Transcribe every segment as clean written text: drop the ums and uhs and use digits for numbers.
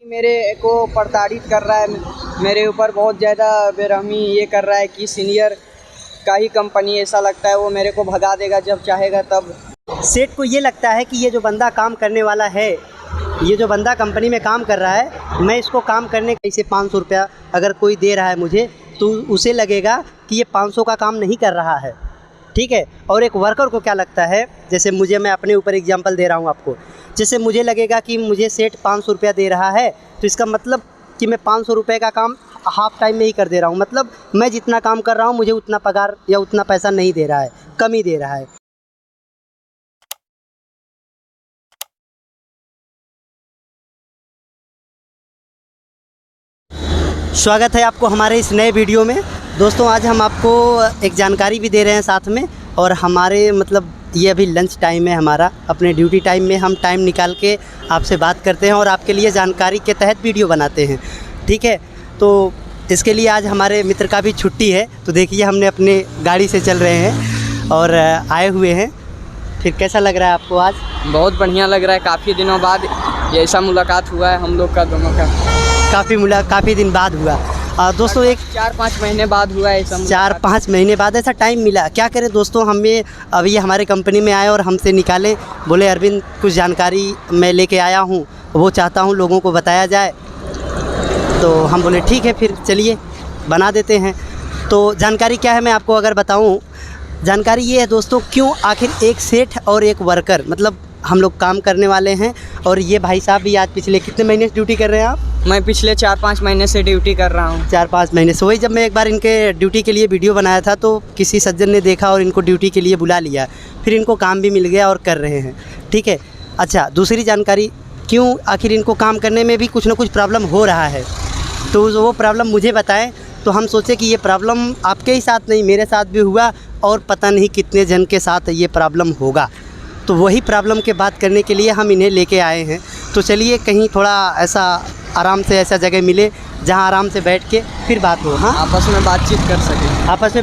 मेरे को प्रताड़ित कर रहा है, मेरे ऊपर बहुत ज़्यादा बेरहमी ये कर रहा है कि सीनियर का ही कंपनी ऐसा लगता है वो मेरे को भगा देगा जब चाहेगा तब। सेठ को ये लगता है कि ये जो बंदा काम करने वाला है, ये जो बंदा कंपनी में काम कर रहा है, मैं इसको काम करने का इसे 500 रुपया अगर कोई दे रहा है मुझे, तो उसे लगेगा कि ये 500 का काम नहीं कर रहा है, ठीक है। और एक वर्कर को क्या लगता है, जैसे मुझे, मैं अपने ऊपर एग्जांपल दे रहा हूँ आपको, जैसे मुझे लगेगा कि मुझे सेठ 500 रुपया दे रहा है, तो इसका मतलब कि मैं 500 रुपये का काम हाफ़ टाइम में ही कर दे रहा हूँ, मतलब मैं जितना काम कर रहा हूँ मुझे उतना पगार या उतना पैसा नहीं दे रहा है, कम ही दे रहा है। स्वागत है आपको हमारे इस नए वीडियो में। दोस्तों, आज हम आपको एक जानकारी भी दे रहे हैं साथ में, और हमारे मतलब ये अभी लंच टाइम है हमारा, अपने ड्यूटी टाइम में हम टाइम निकाल के आपसे बात करते हैं और आपके लिए जानकारी के तहत वीडियो बनाते हैं, ठीक है। तो इसके लिए आज हमारे मित्र का भी छुट्टी है, तो देखिए हमने अपने गाड़ी से चल रहे हैं और आए हुए हैं। फिर कैसा लग रहा है आपको आज? बहुत बढ़िया लग रहा है, काफ़ी दिनों बाद ये ऐसा मुलाकात हुआ है हम लोग का दोनों का। काफ़ी दिन बाद हुआ। दोस्तों, एक 4-5 महीने बाद हुआ है ऐसा। 4-5 महीने बाद ऐसा टाइम मिला। क्या करें दोस्तों, हमें अभी हमारे कंपनी में आए और हमसे निकाले, बोले अरविंद कुछ जानकारी मैं लेके आया हूँ, वो चाहता हूँ लोगों को बताया जाए। तो हम बोले ठीक है, फिर चलिए बना देते हैं। तो जानकारी क्या है मैं आपको अगर बताऊँ, जानकारी ये है दोस्तों, क्यों आखिर एक सेठ और एक वर्कर, मतलब हम लोग काम करने वाले हैं, और ये भाई साहब भी आज पिछले कितने महीने से ड्यूटी कर रहे हैं आप? मैं पिछले 4-5 महीने से ड्यूटी कर रहा हूँ। 4-5 महीने से। वही जब मैं एक बार इनके ड्यूटी के लिए वीडियो बनाया था, तो किसी सज्जन ने देखा और इनको ड्यूटी के लिए बुला लिया, फिर इनको काम भी मिल गया और कर रहे हैं, ठीक है। अच्छा, दूसरी जानकारी, क्यों आखिर इनको काम करने में भी कुछ ना कुछ प्रॉब्लम हो रहा है, तो वो प्रॉब्लम मुझे बताएं। तो हम सोचे कि ये प्रॉब्लम आपके ही साथ नहीं, मेरे साथ भी हुआ, और पता नहीं कितने जन के साथ ये प्रॉब्लम होगा। तो वही प्रॉब्लम के बात करने के लिए हम इन्हें लेके आए हैं। तो चलिए कहीं थोड़ा ऐसा आराम से ऐसा जगह मिले जहां आराम से बैठ के फिर बात हो, हाँ, आपस में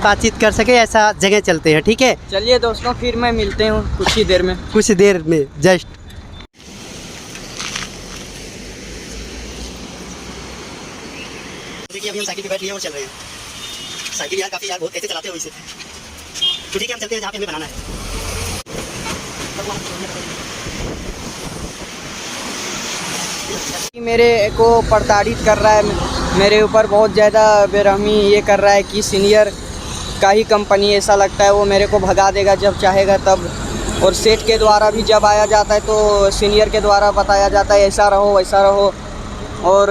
बातचीत कर सके, ऐसा जगह चलते हैं, ठीक है। चलिए दोस्तों, फिर मैं मिलते हूँ कुछ ही देर में जस्ट। देखिए अभी हम साइकिल पे बैठ लिए और चल रहे हैं। साइकिल यार काफ़ी बहुत ऐसे चलाते हो इसे, तो ठीक है, हम चलते हैं जहाँ पे हमें बनाना है। मेरे को प्रताड़ित कर रहा है, मेरे ऊपर बहुत ज़्यादा बेरहमी ये कर रहा है कि सीनियर का ही कंपनी ऐसा लगता है वो मेरे को भगा देगा जब चाहेगा तब। और सेठ के द्वारा भी जब आया जाता है तो सीनियर के द्वारा बताया जाता है ऐसा रहो वैसा रहो, और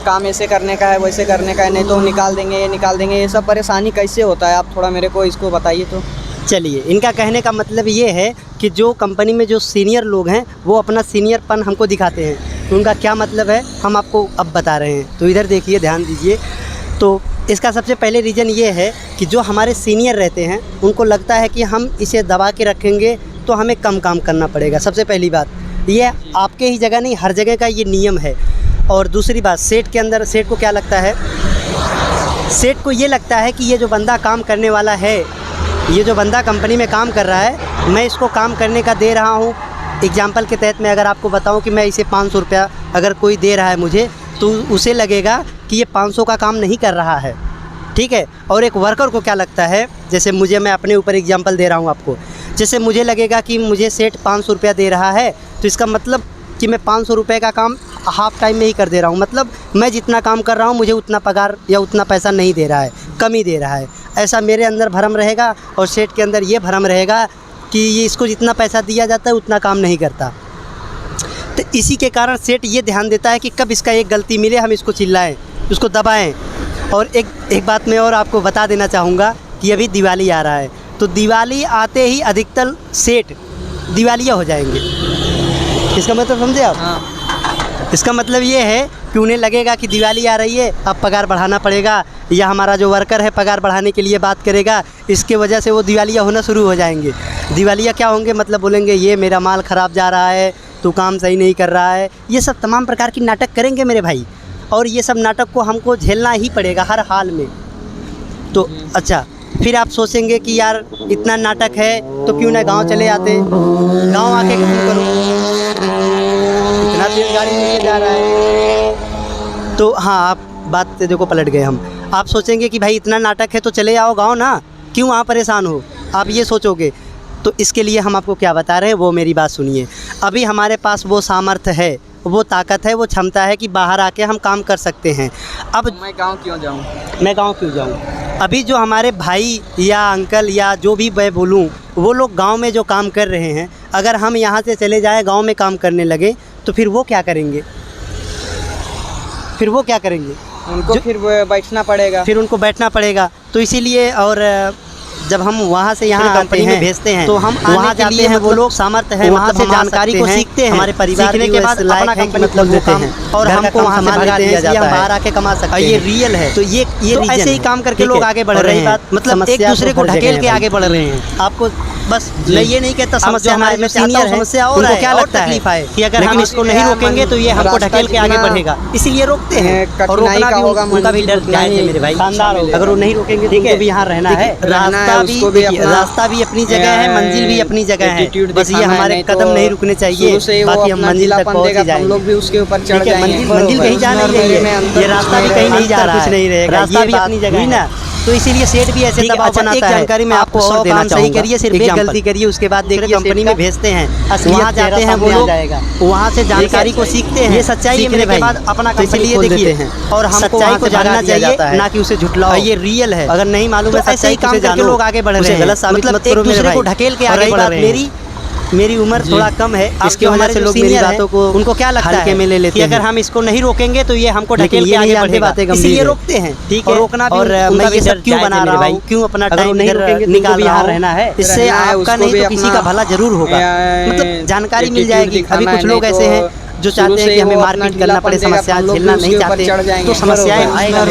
काम ऐसे करने का है वैसे करने का है, नहीं तो निकाल देंगे। ये सब परेशानी कैसे होता है, आप थोड़ा मेरे को इसको बताइए। तो चलिए, इनका कहने का मतलब ये है कि जो कंपनी में जो सीनियर लोग हैं वो अपना सीनियरपन हमको दिखाते हैं, तो उनका क्या मतलब है हम आपको अब बता रहे हैं। तो इधर देखिए, ध्यान दीजिए। तो इसका सबसे पहले रीज़न ये है कि जो हमारे सीनियर रहते हैं उनको लगता है कि हम इसे दबा के रखेंगे तो हमें कम काम करना पड़ेगा। सबसे पहली बात ये, आपके ही जगह नहीं, हर जगह का ये नियम है। और दूसरी बात, सेठ के अंदर, सेठ को क्या लगता है, सेठ को ये लगता है कि ये जो बंदा काम करने वाला है, ये जो बंदा कंपनी में काम कर रहा है, मैं इसको काम करने का दे रहा हूँ। एग्जाम्पल के तहत मैं अगर आपको बताऊँ कि मैं इसे 500 रुपया अगर कोई दे रहा है मुझे, तो उसे लगेगा कि ये 500 का काम नहीं कर रहा है, ठीक है। और एक वर्कर को क्या लगता है, जैसे मुझे, मैं अपने ऊपर एग्जाम्पल दे रहा हूँ आपको, जैसे मुझे लगेगा कि मुझे सेठ 500 रुपया दे रहा है, तो इसका मतलब कि मैं 500 रुपये का काम हाफ़ टाइम में ही कर दे रहा हूँ, मतलब मैं जितना काम कर रहा हूँ मुझे उतना पगार या उतना पैसा नहीं दे रहा है, कम ही दे रहा है। ऐसा मेरे अंदर भ्रम रहेगा और सेठ के अंदर ये भ्रम रहेगा कि ये इसको जितना पैसा दिया जाता है उतना काम नहीं करता। तो इसी के कारण सेठ ये ध्यान देता है कि कब इसका एक गलती मिले हम इसको चिल्लाएं, उसको दबाएं। और एक बात मैं और आपको बता देना चाहूँगा कि अभी दिवाली आ रहा है, तो दिवाली आते ही अधिकतर सेठ दिवालिया हो जाएंगे। इसका मतलब समझे आप? हाँ। इसका मतलब ये है कि उन्हें लगेगा कि दिवाली आ रही है, अब पगार बढ़ाना पड़ेगा, या हमारा जो वर्कर है पगार बढ़ाने के लिए बात करेगा, इसके वजह से वो दिवालिया होना शुरू हो जाएंगे। दिवालिया क्या होंगे, मतलब बोलेंगे ये मेरा माल ख़राब जा रहा है, तू काम सही नहीं कर रहा है, ये सब तमाम प्रकार की नाटक करेंगे मेरे भाई, और ये सब नाटक को हमको झेलना ही पड़ेगा हर हाल में। तो अच्छा, फिर आप सोचेंगे कि यार इतना नाटक है तो क्यों ना गांव चले आते, गांव आके काम करो, इतना तेज गाड़ी लेके जा रहा है, तो हाँ, आप बात से देखो पलट गए हम। आप सोचेंगे कि भाई इतना नाटक है तो चले आओ गाँव ना, क्यों वहाँ परेशान हो, आप ये सोचोगे। तो इसके लिए हम आपको क्या बता रहे हैं वो मेरी बात सुनिए। अभी हमारे पास वो सामर्थ्य है, वो ताकत है, वो क्षमता है कि बाहर आके हम काम कर सकते हैं। अब मैं गाँव क्यों जाऊँ? मैं गांव क्यों जाऊं? अभी जो हमारे भाई या अंकल या जो भी मैं बोलूं, वो लोग गांव में जो काम कर रहे हैं, अगर हम यहां से चले जाएं गांव में काम करने लगे तो फिर वो क्या करेंगे? फिर वो क्या करेंगे? उनको फिर बैठना पड़ेगा। फिर उनको बैठना पड़ेगा। तो इसीलिए और जब हम वहाँ से यहाँ कंपनी में भेजते हैं तो हम वहाँ जाते हैं, वो लोग सामर्थ्य है, वहाँ से जानकारी को सीखते हैं, हमारे परिवार सीखने के बाद अपना कंपनी मतलब देते हैं और हमको वहाँ से भगा दिया जाता है, हम बाहर आके कमा सकते हैं। ये रियल है। तो ये ऐसे ही काम करके लोग आगे बढ़ रहे हैं, मतलब एक दूसरे को ढकेल के आगे बढ़ रहे हैं। आपको बस मैं ये नहीं कहता समस्या हमारे में सीनियर है, समस्या और क्या लगता है कि अगर हम इसको नहीं रोकेंगे तो ये हमको ढकेल के आगे बढ़ेगा, इसीलिए रोकते हैं। और रोकना भी होगा, उनका भी डर जायज़ है मेरे भाई, अगर वो नहीं रोकेंगे तो उनको भी यहाँ रहना है। रास्ता भी अपनी जगह है, मंजिल भी अपनी जगह है, बस ये हमारे कदम नहीं रुकने चाहिए, बाकी हम मंजिल तक पहुँच ही जाएंगे। हम लोग भी उसके ऊपर चढ़ जाएंगे। मंजिल कहीं जा नहीं रही है, ये रास्ता भी कहीं नहीं जा रहा है, कुछ नहीं रहेगा, रास्ता भी अपनी जगह है ना। तो इसीलिए सेठ भी ऐसे दबाव बनाता है। जानकारी में आपको और देना चाहूँगा, सही करिए, सिर्फ एक गलती करिए, उसके बाद देखिए कंपनी में भेजते हैं, वहाँ जाते हैं वो लोग, वहाँ से जानकारी को सीखते हैं। ये सच्चाई है मेरे भाई, अपना कंपनी खोल देते हैं और हम सच्चाई को जानना चाहिए, ना कि उसे झुठलाओ। ये रियल है, अगर नहीं मालूम है सच्चाई काम करके लोग आगे बढ़ रहे हैं, गलत साबित मत करो मेरे भाई, को ढकेल के आगे बढ़ रहे हैं। मेरी उम्र थोड़ा कम है, इसके वजह से लोग मेरी बातों को उनको क्या लगता है में ले लेते हैं कि अगर हम इसको नहीं रोकेंगे तो ये हमको ढकेल के आगे बढ़ेगा, इसीलिए रोकते हैं। ठीक है, रोकना भी, और मैं ये सब क्यों बना रहा हूँ, क्यों अपना टाइम निकाल यहाँ रहना है, इससे आपका नहीं तो किसी का भला जरूर होगा, मतलब जानकारी मिल जाएगी। अभी कुछ लोग ऐसे हैं जो चाहते हैं कि हमें मारपीट करना पड़े, समस्या झेलना नहीं चाहते, तो समस्याएं आएगा,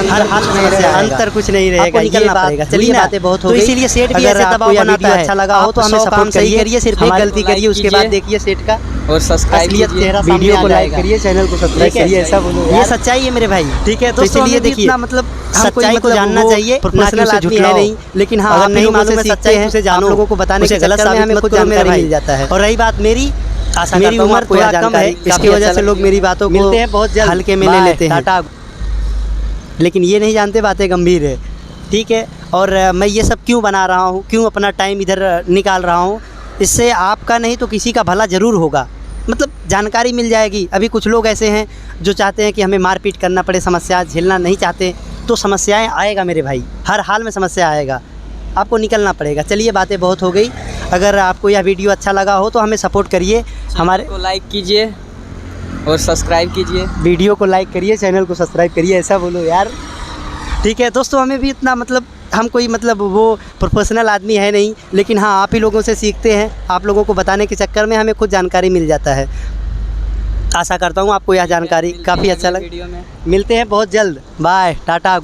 हर हाल समस्या, अंतर कुछ नहीं रहेगा, निकलना पड़ेगा। चलिए बातें बहुत हो गई, तो इसीलिए सेठ भी ऐसे दबाव बनाता है। अच्छा लगा हो तो हमें सपोर्ट सही करिए, सिर्फ एक गलती करिए, उसके बाद देखिए सेठ का और सब्सक्राइब कीजिए, वीडियो को लाइक करिए, चैनल को सब्सक्राइब करिए, ऐसा बोलो, ये सच्चाई है मेरे भाई। ठीक है, तो इसलिए देखिए मतलब सच्चाई को जानना चाहिए, प्रोफेशनल आदमी है नहीं, लेकिन हाँ अगर नहीं मालूम है सच्चाई है उसे जानो, लोगों को बताने के गलत साबित हमें खुद जानकारी मिल जाता है। और रही बात मेरी उम्र थोड़ा कम है, इसकी वजह से लोग मेरी बातों को बहुत जल्द हल्के में ले लेते हैं, लेकिन ये नहीं जानते बातें गंभीर है। ठीक है, और मैं ये सब क्यों बना रहा हूँ, क्यों अपना टाइम इधर निकाल रहा हूँ, इससे आपका नहीं तो किसी का भला ज़रूर होगा, मतलब जानकारी मिल जाएगी। अभी कुछ लोग ऐसे हैं जो चाहते हैं कि हमें मारपीट करना पड़े, समस्या झेलना नहीं चाहते, तो समस्याएं आएगा मेरे भाई, हर हाल में समस्या आएगा, आपको निकलना पड़ेगा। चलिए बातें बहुत हो गई, अगर आपको यह वीडियो अच्छा लगा हो तो हमें सपोर्ट करिए, हमारे को लाइक कीजिए और सब्सक्राइब कीजिए, वीडियो को लाइक करिए, चैनल को सब्सक्राइब करिए, ऐसा बोलो यार। ठीक है दोस्तों, हमें भी इतना मतलब हम कोई मतलब वो प्रोफेशनल आदमी है नहीं, लेकिन हाँ आप ही लोगों से सीखते हैं, आप लोगों को बताने के चक्कर में हमें खुद जानकारी मिल जाता है। आशा करता हूँ आपको यह जानकारी काफ़ी अच्छा लगा। मिलते हैं बहुत जल्द, बाय, टाटा।